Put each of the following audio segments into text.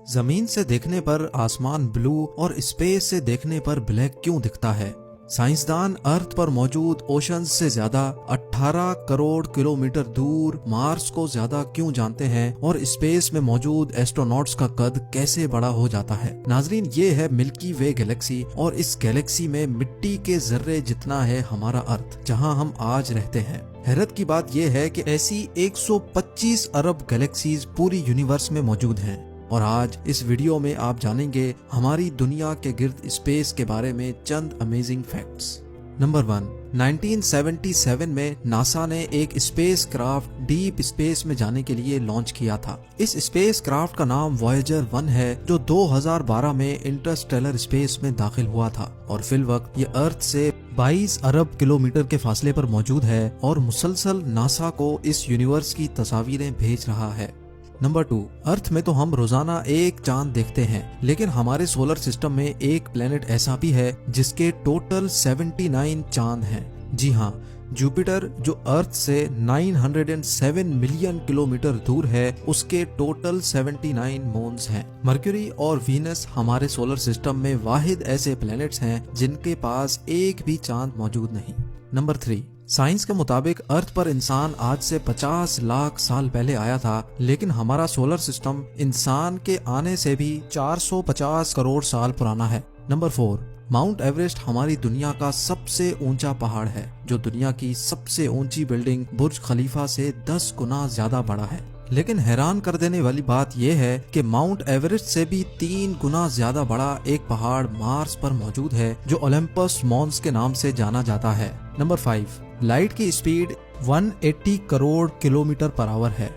जमीन से देखने पर आसमान ब्लू और स्पेस से देखने पर ब्लैक क्यों दिखता है? साइंसदान अर्थ पर मौजूद ओशंस से ज्यादा 18 करोड़ किलोमीटर दूर मार्स को ज्यादा क्यों जानते हैं और स्पेस में मौजूद एस्ट्रोनॉट्स का कद कैसे बड़ा हो जाता है? नाजरीन, ये है मिल्की वे गैलेक्सी और इस गैलेक्सी में मिट्टी के जर्रे जितना है हमारा अर्थ, जहां हम आज रहते हैं। हैरत की बात यह है कि ऐसी 125 अरब गैलेक्सीज पूरी यूनिवर्स में मौजूद हैं। और आज इस वीडियो में आप जानेंगे हमारी दुनिया के गिर्द स्पेस के बारे में चंद अमेजिंग फैक्ट्स। नंबर 1, 1977 में नासा ने एक स्पेस क्राफ्ट डीप स्पेस में जाने के लिए लॉन्च किया था। इस स्पेस क्राफ्ट का नाम वॉयेजर 1 है, जो 2012 में इंटरस्टेलर स्पेस में दाखिल हुआ था और फिल वक्त ये अर्थ से 22 अरब किलोमीटर के फासले पर मौजूद है और मुसलसल नासा को इस यूनिवर्स की तस्वीरें भेज रहा है। नंबर 2, अर्थ में तो हम रोजाना एक चांद देखते हैं, लेकिन हमारे सोलर सिस्टम में एक प्लेनेट ऐसा भी है जिसके टोटल 79 चांद हैं। जी हाँ, जुपिटर जो अर्थ से 907 मिलियन किलोमीटर दूर है, उसके टोटल 79 मून्स हैं। मर्क्यूरी और वीनस हमारे सोलर सिस्टम में वाहिद ऐसे प्लैनेट्स हैं जिनके पास एक भी चांद मौजूद नहीं। नंबर 3, साइंस के मुताबिक अर्थ पर इंसान आज से 50 लाख साल पहले आया था, लेकिन हमारा सोलर सिस्टम इंसान के आने से भी 450 करोड़ साल पुराना है। नंबर 4, माउंट एवरेस्ट हमारी दुनिया का सबसे ऊंचा पहाड़ है, जो दुनिया की सबसे ऊंची बिल्डिंग बुर्ज खलीफा से 10 गुना ज्यादा बड़ा है। लेकिन हैरान कर देने वाली बात यह है कि माउंट एवरेस्ट से भी 3 गुना ज्यादा बड़ा एक पहाड़ मार्स पर मौजूद है, जो ओलंपस मॉन्स के नाम से जाना जाता है। नंबर 5, लाइट की speed 180 crore kilometre per hour है।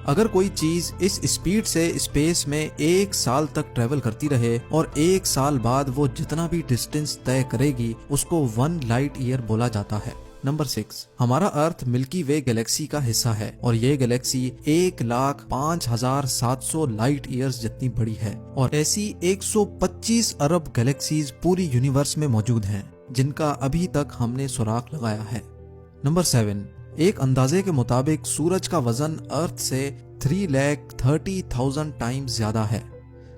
अगर कोई चीज इस स्पीड से स्पेस में 1 साल तक ट्रेवल करती रहे और 1 साल बाद वो जितना भी डिस्टेंस तय करेगी, उसको 1 लाइट ईयर बोला जाता है। नंबर 6, हमारा अर्थ मिल्की वे गैलेक्सी का हिस्सा है और ये गैलेक्सी 1,05,700 लाइट ईयर्स जितनी बड़ी है और ऐसी 125 अरब गैलेक्सीज पूरी यूनिवर्स में मौजूद हैं, जिनका अभी तक हमने सुराग लगाया है। नंबर 7, एक अंदाजे के मुताबिक सूरज का वजन अर्थ से 3,30,000 टाइम्स ज्यादा है।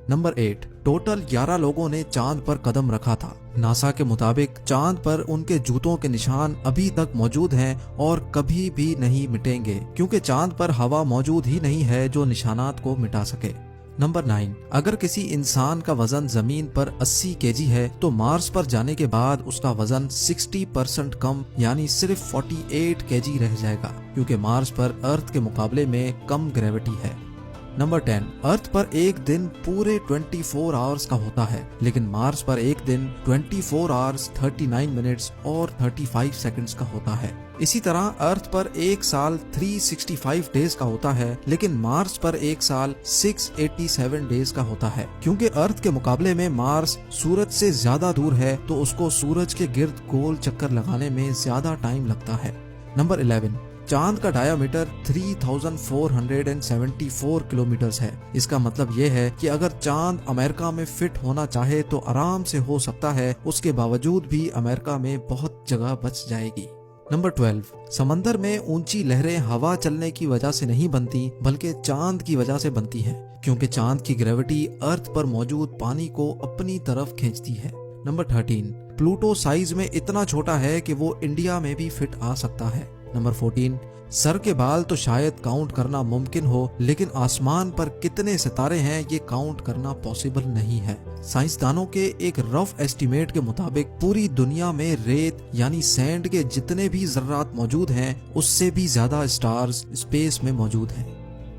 नंबर 8, टोटल 11 लोगों ने चांद पर कदम रखा था। नासा के मुताबिक चांद पर उनके जूतों के निशान अभी तक मौजूद हैं और कभी भी नहीं मिटेंगे, क्योंकि चांद पर हवा मौजूद ही नहीं है जो निशानात को मिटा सके। नंबर 9, अगर किसी इंसान का वजन जमीन पर 80 केजी है तो मार्स पर जाने के बाद उसका वजन 60% कम यानी सिर्फ 48 केजी रह जाएगा, क्योंकि मार्स पर अर्थ के मुकाबले में कम ग्रेविटी है। नंबर 10, अर्थ पर एक दिन पूरे 24 आवर्स का होता है, लेकिन मार्स पर एक दिन 24 आवर्स 39 मिनट्स और 35 सेकंड्स का होता है। इसी तरह अर्थ पर एक साल 365 डेज का होता है, लेकिन मार्स पर एक साल 687 डेज का होता है। क्योंकि अर्थ के मुकाबले में मार्स सूरज से ज्यादा दूर है, तो उसको सूरज के गिर्द गोल चक्कर लगाने में ज्यादा टाइम लगता है। नंबर 11, चांद का डायामीटर 3,474 किलोमीटर है। इसका मतलब ये है कि अगर चांद अमेरिका में फिट होना चाहे तो आराम से हो सकता है, उसके बावजूद भी अमेरिका में बहुत जगह बच जाएगी। नंबर 12, समंदर में ऊंची लहरें हवा चलने की वजह से नहीं बनती, बल्कि चांद की वजह से बनती हैं, क्योंकि चांद की ग्रेविटी अर्थ पर मौजूद पानी को अपनी तरफ खींचती है। नंबर 13, प्लूटो साइज में इतना छोटा है कि वो इंडिया में भी फिट आ सकता है। नंबर 14, सर के बाल तो शायद काउंट करना मुमकिन हो, लेकिन आसमान पर कितने सितारे हैं ये काउंट करना पॉसिबल नहीं है। साइंसदानों के एक रफ एस्टिमेट के मुताबिक पूरी दुनिया में रेत यानी सैंड के जितने भी जर्रात मौजूद हैं, उससे भी ज्यादा स्टार्स स्पेस में मौजूद हैं।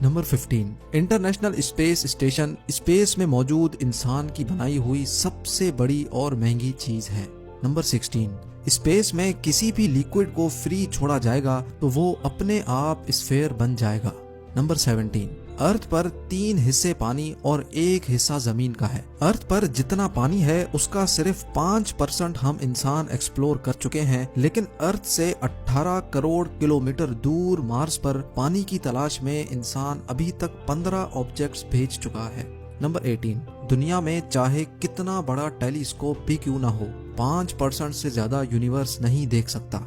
Number 15, international space station space में मौजूद इंसान की बनाई हुई सबसे बड़ी और महंगी चीज है। नंबर 16, स्पेस में किसी भी लिक्विड को फ्री छोड़ा जाएगा तो वो अपने आप स्फेयर बन जाएगा। नंबर 17, अर्थ पर 3 हिस्से पानी और 1 हिस्सा जमीन का है। अर्थ पर जितना पानी है उसका सिर्फ 5% हम इंसान एक्सप्लोर कर चुके हैं, लेकिन अर्थ से 18 करोड़ किलोमीटर दूर मार्स पर पानी की तलाश में इंसान अभी तक 15 ऑब्जेक्ट्स भेज चुका है। नंबर 18, दुनिया में चाहे कितना बड़ा टेलीस्कोप भी क्यों ना हो, 5% से ज्यादा यूनिवर्स नहीं देख सकता।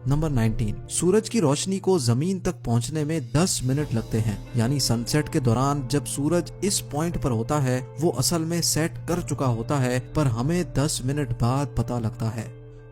नंबर 19, सूरज की रोशनी को जमीन तक पहुंचने में 10 मिनट लगते हैं, यानी सनसेट के दौरान जब सूरज इस पॉइंट पर होता है वो असल में सेट कर चुका होता है, पर हमें 10 मिनट बाद पता लगता है।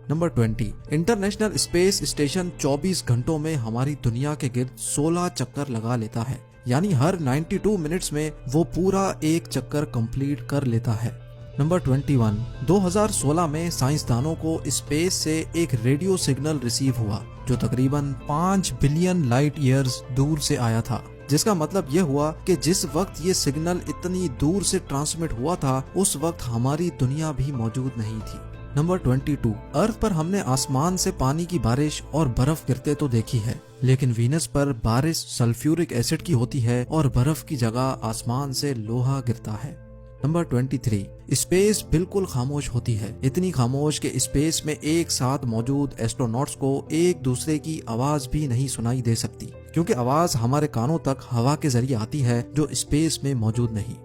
नंबर 20, इंटरनेशनल स्पेस स्टेशन 24 घंटों में हमारी दुनिया के गिर्द 16 चक्कर लगा लेता है, यानी हर 92 मिनट्स में वो पूरा एक चक्कर कंप्लीट कर लेता है। नंबर 21, 2016 में साइंसदानों को स्पेस से एक रेडियो सिग्नल रिसीव हुआ जो तकरीबन 5 बिलियन लाइट ईयर्स दूर से आया था, जिसका मतलब यह हुआ कि जिस वक्त ये सिग्नल इतनी दूर से ट्रांसमिट हुआ था उस वक्त हमारी दुनिया भी मौजूद नहीं थी। नंबर 22, अर्थ पर हमने आसमान से पानी की बारिश और बर्फ गिरते तो देखी है, लेकिन वीनस पर बारिश सल्फ्यूरिक एसिड की होती है और बर्फ की जगह आसमान से लोहा गिरता है। नंबर 23, स्पेस बिल्कुल खामोश होती है, इतनी खामोश कि स्पेस में एक साथ मौजूद एस्ट्रोनॉट्स को एक दूसरे की आवाज भी नहीं सुनाई दे सकती, क्योंकि आवाज हमारे कानों तक हवा के जरिए आती है जो स्पेस में मौजूद नहीं।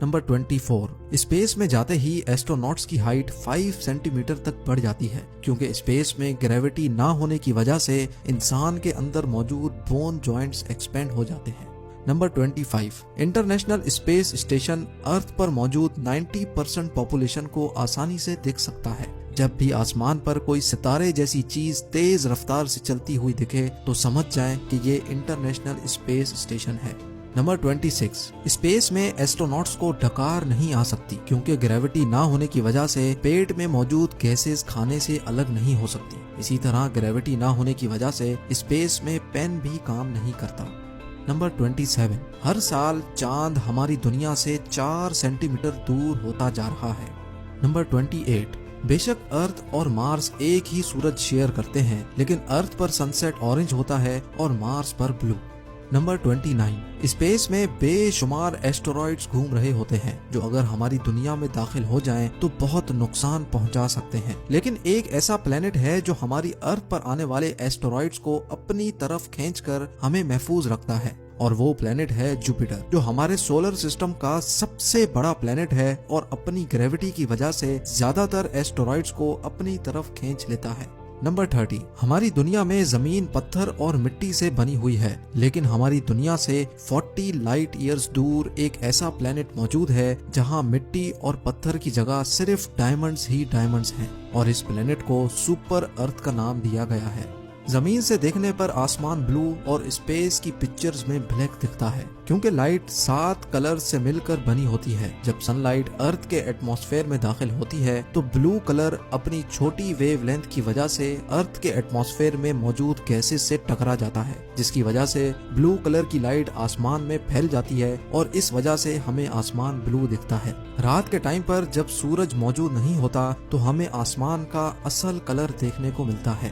नंबर 24, स्पेस में जाते ही एस्ट्रोनॉट्स की हाइट 5 सेंटीमीटर तक बढ़ जाती है, क्योंकि स्पेस में ग्रेविटी ना होने की वजह से इंसान के अंदर मौजूद बोन जॉइंट्स एक्सपेंड हो जाते हैं। नंबर 25, इंटरनेशनल स्पेस स्टेशन अर्थ पर मौजूद 90% पॉपुलेशन को आसानी से देख सकता है। जब भी आसमान पर कोई सितारे जैसी चीज तेज रफ्तार से चलती हुई दिखे तो समझ जाएं कि ये इंटरनेशनल स्पेस स्टेशन है। नंबर 26, स्पेस में एस्ट्रोनॉट्स को डकार नहीं आ सकती, क्योंकि ग्रेविटी ना होने की वजह से पेट में मौजूद गैसेस खाने से अलग नहीं हो सकती। इसी तरह ग्रेविटी ना होने की वजह से स्पेस में पेन भी काम नहीं करता। नंबर 27, हर साल चांद हमारी दुनिया से 4 सेंटीमीटर दूर होता जा रहा है। नंबर 28, बेशक अर्थ और मार्स एक ही सूरज शेयर करते हैं, लेकिन अर्थ पर सनसेट ऑरेंज होता है और मार्स पर ब्लू। नंबर 29, स्पेस में बेशुमार एस्टेरॉइड्स घूम रहे होते हैं जो अगर हमारी दुनिया में दाखिल हो जाएं तो बहुत नुकसान पहुंचा सकते हैं, लेकिन एक ऐसा प्लेनेट है जो हमारी अर्थ पर आने वाले एस्टेरॉइड्स को अपनी तरफ खींचकर हमें महफूज रखता है, और वो प्लेनेट है जुपिटर, जो हमारे सोलर सिस्टम का सबसे बड़ा प्लेनेट है और अपनी ग्रेविटी की वजह से ज्यादातर एस्टेरॉइड्स को अपनी तरफ खींच लेता है। नंबर 30, हमारी दुनिया में जमीन पत्थर और मिट्टी से बनी हुई है, लेकिन हमारी दुनिया से 40 लाइट ईयर्स दूर एक ऐसा प्लेनेट मौजूद है जहां मिट्टी और पत्थर की जगह सिर्फ डायमंड्स ही डायमंड्स हैं, और इस प्लेनेट को सुपर अर्थ का नाम दिया गया है। जमीन से देखने पर आसमान ब्लू और स्पेस की पिक्चर्स में ब्लैक दिखता है, क्योंकि लाइट 7 कलर से मिलकर बनी होती है। जब सनलाइट अर्थ के एटमॉस्फेयर में दाखिल होती है तो ब्लू कलर अपनी छोटी वेवलेंथ की वजह से अर्थ के एटमॉस्फेयर में मौजूद गैसेस से टकरा जाता है, जिसकी वजह से ब्लू कलर की लाइट आसमान में फैल जाती है और इस वजह से हमें आसमान ब्लू दिखता है। रात के टाइम पर जब सूरज मौजूद नहीं होता तो हमें आसमान का असल कलर देखने को मिलता है।